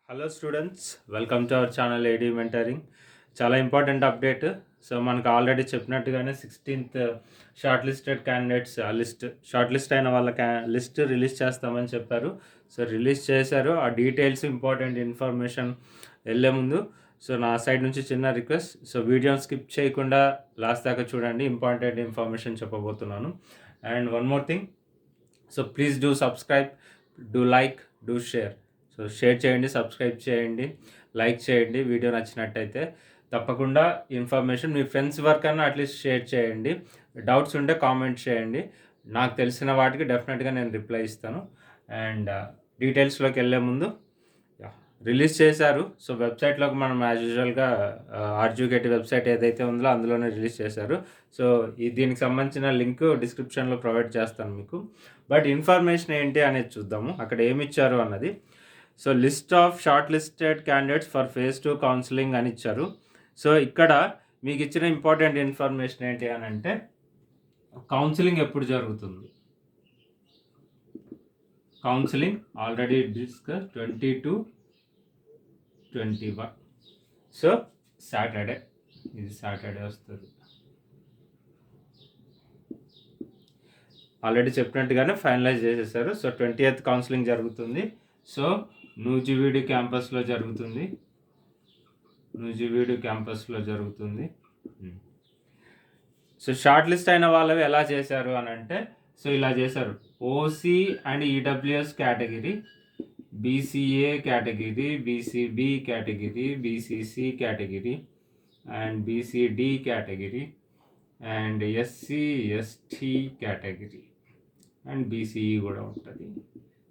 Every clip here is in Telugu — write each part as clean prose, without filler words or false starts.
Hello students, welcome to our channel AD mentoring. చాలా ఇంపార్టెంట్ అప్డేట్. సో మనకు ఆల్రెడీ చెప్పినట్టుగానే 16th short listed candidates short list అయిన వాళ్ళ లిస్ట్ రిలీజ్ చేస్తామని చెప్పారు. సో రిలీజ్ చేశారు. ఆ డీటెయిల్స్, ఇంపార్టెంట్ ఇన్ఫర్మేషన్ వెళ్ళే ముందు సో నా సైడ్ నుంచి చిన్న రిక్వెస్ట్. సో వీడియోని స్కిప్ చేయకుండా లాస్ట్ దాకా చూడండి. ఇంపార్టెంట్ ఇన్ఫర్మేషన్ చెప్పబోతున్నాను. And one more thing, so please do subscribe, do like, do share. So share చేయండి, సబ్స్క్రైబ్ చేయండి, లైక్ చేయండి. వీడియో నచ్చినట్టయితే తప్పకుండా ఇన్ఫర్మేషన్ మీ ఫ్రెండ్స్ వరకన్నా అట్లీస్ట్ షేర్ చేయండి. డౌట్స్ ఉంటే కామెంట్ చేయండి. నాకు తెలిసిన వాటికి డెఫినెట్గా నేను రిప్లై ఇస్తాను. అండ్ డీటెయిల్స్లోకి వెళ్ళే ముందు రిలీజ్ చేశారు. సో వెబ్సైట్లోకి మనం యాజ్ యూజువల్గా ఆర్జుకేటి వెబ్సైట్ ఏదైతే ఉందో అందులోనే రిలీజ్ చేశారు. సో దీనికి సంబంధించిన లింక్ డిస్క్రిప్షన్లో ప్రొవైడ్ చేస్తాను మీకు. బట్ ఇన్ఫర్మేషన్ ఏంటి అనేది చూద్దాము, అక్కడ ఏమి ఇచ్చారు అన్నది. So list of short listed candidates for phase 2 counselling అని ఇచ్చారు. సో ఇక్కడ మీకు ఇచ్చిన ఇంపార్టెంట్ ఇన్ఫర్మేషన్ ఏంటి అని అంటే, కౌన్సిలింగ్ ఎప్పుడు జరుగుతుంది. Counselling already discuss 22-21. So Saturday, ఇది సాటర్డే వస్తుంది. ఆల్రెడీ చెప్పినట్టుగానే ఫైనలైజ్ చేసేసారు. సో 20th కౌన్సిలింగ్ జరుగుతుంది. సో నూజివీడు క్యాంపస్లో జరుగుతుంది. సో షార్ట్ లిస్ట్ అయిన వాళ్ళవి ఎలా చేశారు అని అంటే, సో ఇలా చేశారు. OC and EWS category, BCA category, BCB category, BCC category and BCD category and SC ST category and BCE కూడా ఉంటుంది.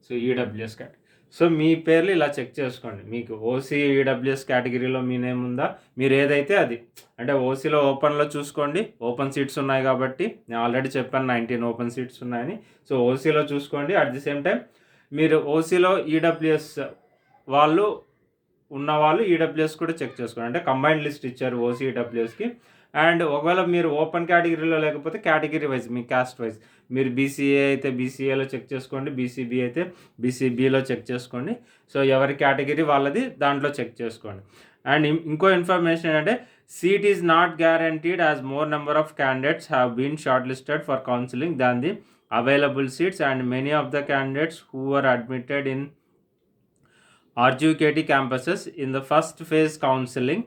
So EWS category. సో మీ పేర్లు ఇలా చెక్ చేసుకోండి. మీకు ఓసీ ఈడబ్ల్యూఎస్ కేటగిరీలో మీ నేమ్ ఉందా, మీరు ఏదైతే అది. అంటే ఓసీలో ఓపెన్లో చూసుకోండి, ఓపెన్ సీట్స్ ఉన్నాయి కాబట్టి. నేను ఆల్రెడీ చెప్పాను 19 ఓపెన్ సీట్స్ ఉన్నాయని. సో ఓసీలో చూసుకోండి. అట్ ది సేమ్ టైం మీరు ఓసీలో ఈడబ్ల్యూఎస్ వాళ్ళు ఉన్నవాళ్ళు ఈడబ్ల్యూఎస్ కూడా చెక్ చేసుకోండి. అంటే కంబైన్డ్ లిస్ట్ ఇచ్చారు ఓసీ ఈడబ్ల్యూఎస్కి. అండ్ ఒకవేళ మీరు ఓపెన్ కేటగిరీలో లేకపోతే కేటగిరీ వైజ్, మీ కాస్ట్ వైజ్, మీరు బీసీఏ అయితే బీసీఏలో చెక్ చేసుకోండి, బీసీబీ అయితే బీసీబీలో చెక్ చేసుకోండి. సో ఎవరి కేటగిరీ వాళ్ళది దాంట్లో చెక్ చేసుకోండి. అండ్ ఇంకో ఇన్ఫర్మేషన్ ఏంటంటే, seat is not guaranteed as more number of candidates have been short listed for counselling than the available seats and many of the candidates who are admitted in RGUKT campuses in the first phase counseling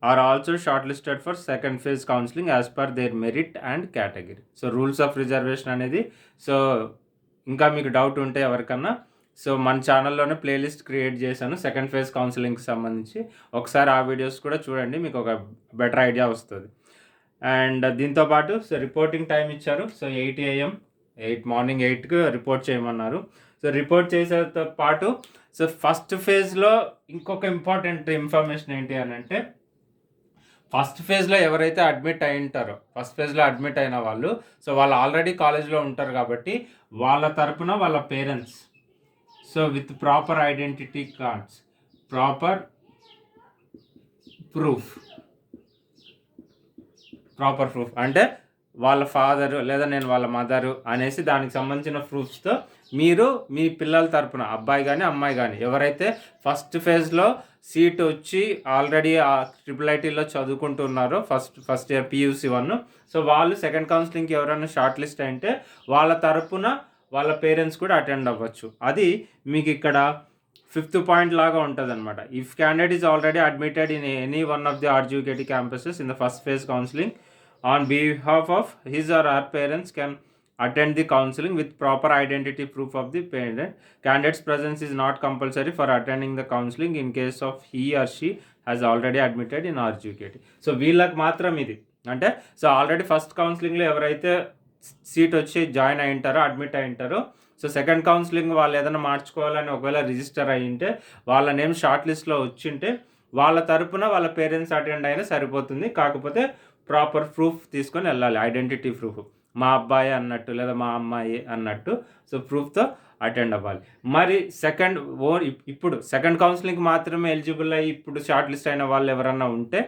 are also shortlisted for second phase counseling as per their merit and category. So rules of reservation అనేది. సో ఇంకా మీకు డౌట్ ఉంటే ఎవరికన్నా, సో మన ఛానల్లోనే ప్లేలిస్ట్ క్రియేట్ చేశాను సెకండ్ ఫేజ్ కౌన్సిలింగ్కి సంబంధించి. ఒకసారి ఆ వీడియోస్ కూడా చూడండి, మీకు ఒక బెటర్ ఐడియా వస్తుంది. అండ్ దీంతోపాటు సో రిపోర్టింగ్ టైం ఇచ్చారు. సో 8 AM, మార్నింగ్ 8కి రిపోర్ట్ చేయమన్నారు. సో రిపోర్ట్ చేసేతో పాటు సో ఫస్ట్ ఫేజ్లో ఇంకొక ఇంపార్టెంట్ ఇన్ఫర్మేషన్ ఏంటి అని అంటే, ఫస్ట్ ఫేజ్లో ఎవరైతే అడ్మిట్ అయి ఉంటారో, ఫస్ట్ ఫేజ్లో అడ్మిట్ అయిన వాళ్ళు, సో వాళ్ళు ఆల్రెడీ కాలేజ్లో ఉంటారు కాబట్టి వాళ్ళ తరపున వాళ్ళ parents, so with proper identity cards, proper proof అంటే వాళ్ళ ఫాదరు లేదా నేను వాళ్ళ మదరు అనేసి దానికి సంబంధించిన ప్రూఫ్స్తో మీరు మీ పిల్లల తరపున, అబ్బాయి కానీ అమ్మాయి కానీ, ఎవరైతే ఫస్ట్ ఫేజ్లో సీట్ వచ్చి ఆల్రెడీ ఆ IIITలో చదువుకుంటున్నారో ఫస్ట్ ఇయర్ PUC 1, సో వాళ్ళు సెకండ్ కౌన్సిలింగ్కి ఎవరైనా షార్ట్ లిస్ట్ అయితే వాళ్ళ తరపున వాళ్ళ పేరెంట్స్ కూడా అటెండ్ అవ్వచ్చు. అది మీకు ఇక్కడ 5th పాయింట్ లాగా ఉంటుంది అనమాట. If candidate is already admitted in any one of the RGUKT campuses in the first phase counseling on behalf of his or her parents can attend the counseling with proper identity proof of the parent. Candidate's presence is not compulsory for attending the counseling in case of he or she has already admitted in RGUKT. So వీళ్ళకి మాత్రం ఇది. అంటే సో ఆల్రెడీ ఫస్ట్ కౌన్సిలింగ్లో ఎవరైతే సీట్ వచ్చి జాయిన్ అయి ఉంటారో, అడ్మిట్ అయి ఉంటారో, సో సెకండ్ కౌన్సిలింగ్ వాళ్ళు ఏదైనా మార్చుకోవాలని ఒకవేళ రిజిస్టర్ అయ్యి ఉంటే, వాళ్ళ నేమ్ షార్ట్ లిస్ట్లో వచ్చింటే వాళ్ళ తరపున వాళ్ళ పేరెంట్స్ అటెండ్ అయినా సరిపోతుంది. కాకపోతే ప్రాపర్ ప్రూఫ్ తీసుకొని వెళ్ళాలి, ఐడెంటిటీ ప్రూఫ్, మా అబ్బాయి అన్నట్టు లేదా మా అమ్మాయి అన్నట్టు. సో ప్రూఫ్తో అటెండ్ అవ్వాలి. మరి ఇప్పుడు సెకండ్ కౌన్సిలింగ్కి మాత్రమే ఎలిజిబుల్ అయ్యి ఇప్పుడు షార్ట్ లిస్ట్ అయిన వాళ్ళు ఎవరన్నా ఉంటే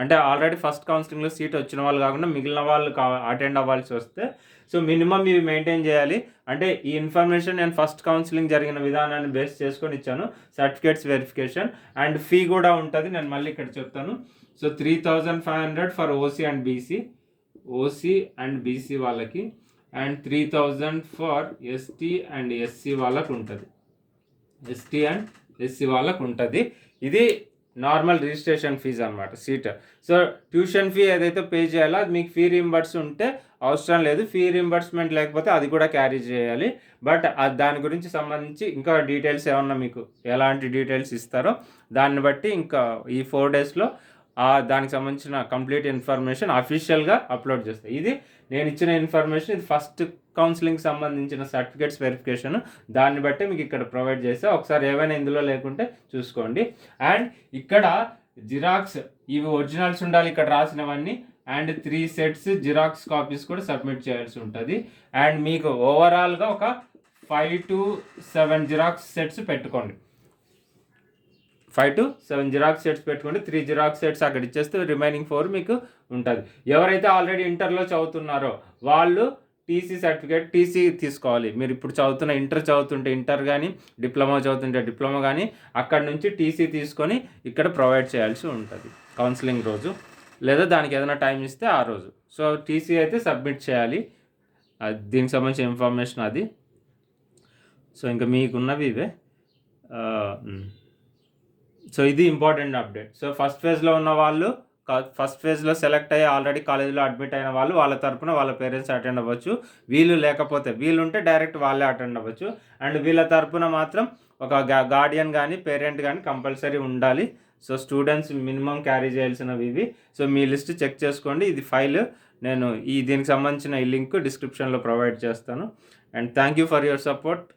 అంటే ఆల్రెడీ ఫస్ట్ కౌన్సిలింగ్లో సీట్ వచ్చిన వాళ్ళు కాకుండా మిగిలిన వాళ్ళు అటెండ్ అవ్వాల్సి వస్తే సో మినిమం ఇవి మెయింటైన్ చేయాలి. అంటే ఈ ఇన్ఫర్మేషన్ నేను ఫస్ట్ కౌన్సిలింగ్ జరిగిన విధానాన్ని బేస్ చేసుకొని ఇచ్చాను. సర్టిఫికేట్స్ వెరిఫికేషన్ అండ్ ఫీ కూడా ఉంటుంది, నేను మళ్ళీ ఇక్కడ చెప్తాను. So 3,500 for OC and BC వాళ్ళకి, and 3,000 for ST and SC వాళ్ళకు ఉంటుంది. ఇది నార్మల్ రిజిస్ట్రేషన్ ఫీజు అనమాట సీట్. సో ట్యూషన్ ఫీ ఏదైతే పే చేయాలో అది మీకు ఫీ రీయింబర్స్ ఉంటే అవసరం లేదు, ఫీ రీయింబర్స్మెంట్ లేకపోతే అది కూడా క్యారీ చేయాలి. బట్ దాని గురించి సంబంధించి ఇంకా డీటెయిల్స్ ఏమన్నా మీకు ఎలాంటి డీటెయిల్స్ ఇస్తారో దాన్ని బట్టి ఇంకా ఈ 4 డేస్లో దానికి సంబంధించిన కంప్లీట్ ఇన్ఫర్మేషన్ అఫీషియల్గా అప్లోడ్ చేస్తాయి. ఇది నేను ఇచ్చిన ఇన్ఫర్మేషన్, ఇది ఫస్ట్ కౌన్సిలింగ్ సంబంధించిన సర్టిఫికేట్స్ వెరిఫికేషన్, దాన్ని బట్టి మీకు ఇక్కడ ప్రొవైడ్ చేస్తే ఒకసారి ఏమైనా ఇందులో లేకుంటే చూసుకోండి. అండ్ ఇక్కడ జిరాక్స్ ఇవి ఒరిజినల్స్ ఉండాలి ఇక్కడ రాసినవన్నీ, అండ్ 3 సెట్స్ జిరాక్స్ కాపీస్ కూడా సబ్మిట్ చేయాల్సి ఉంటుంది. అండ్ మీకు ఓవరాల్గా ఒక 5 to 7 జిరాక్స్ సెట్స్ పెట్టుకోండి. 5 to 7 జిరాక్స్ సెట్స్ పెట్టుకోండి. 3 జిరాక్స్ సెట్స్ అక్కడ ఇచ్చేస్తే రిమైనింగ్ 4 మీకు ఉంటుంది. ఎవరైతే ఆల్రెడీ ఇంటర్లో చదువుతున్నారో వాళ్ళు టీసీ తీసుకోవాలి. మీరు ఇప్పుడు ఇంటర్ చదువుతుంటే ఇంటర్ కానీ, డిప్లొమా చదువుతుంటే డిప్లొమా కానీ, అక్కడ నుంచి టీసీ తీసుకొని ఇక్కడ ప్రొవైడ్ చేయాల్సి ఉంటుంది కౌన్సిలింగ్ రోజు, లేదా దానికి ఏదైనా టైం ఇస్తే ఆ రోజు. సో టీసీ అయితే సబ్మిట్ చేయాలి, దీనికి సంబంధించిన ఇన్ఫర్మేషన్ అది. సో ఇంకా మీకున్నవి ఇవే. సో ఇది ఇంపార్టెంట్ అప్డేట్. సో ఫస్ట్ ఫేజ్లో ఉన్న వాళ్ళు, ఫస్ట్ ఫేజ్లో సెలెక్ట్ అయ్యి ఆల్రెడీ కాలేజీలో అడ్మిట్ అయిన వాళ్ళు వాళ్ళ తరపున వాళ్ళ పేరెంట్స్ అటెండ్ అవ్వచ్చు. వీళ్ళుంటే డైరెక్ట్ వాళ్ళే అటెండ్ అవ్వచ్చు. అండ్ వీళ్ళ తరపున మాత్రం ఒక గార్డియన్ కానీ పేరెంట్ కానీ కంపల్సరీ ఉండాలి. సో స్టూడెంట్స్ మినిమం క్యారీ చేయాల్సినవి ఇవి. సో మీ లిస్ట్ చెక్ చేసుకోండి. ఇది ఫైల్ నేను దీనికి సంబంధించిన ఈ లింక్ డిస్క్రిప్షన్లో ప్రొవైడ్ చేస్తాను. And thank you for your support.